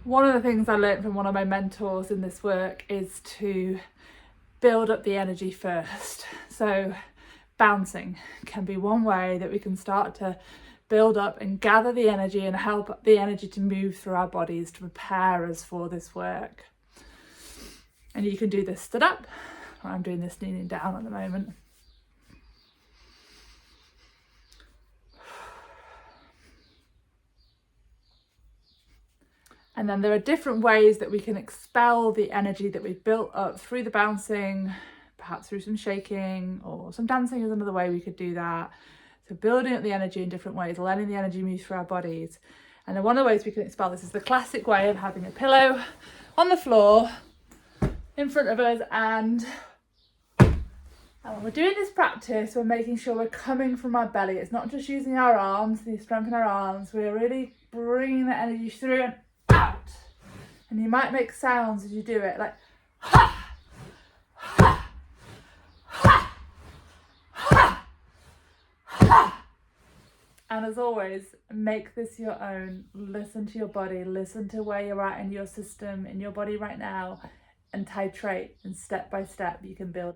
One of the things I learned from one of my mentors in this work is to build up the energy first. So bouncing can be one way that we can start to build up and gather the energy and help the energy to move through our bodies to prepare us for this work. And you can do this stood up. I'm doing this kneeling down at the moment. And then there are different ways that we can expel the energy that we've built up through the bouncing, perhaps through some shaking, or some dancing is another way we could do that. So building up the energy in different ways, letting the energy move through our bodies. And then one of the ways we can expel this is the classic way of having a pillow on the floor in front of us, and when we're doing this practice, we're making sure we're coming from our belly. It's not just using our arms, the strength in our arms, we're really bringing the energy through and out. And you might make sounds as you do it, like ha, ha, ha, ha, ha. And as always, make this your own. Listen to your body, listen to where you're at in your system, in your body right now, and titrate, and step by step you can build.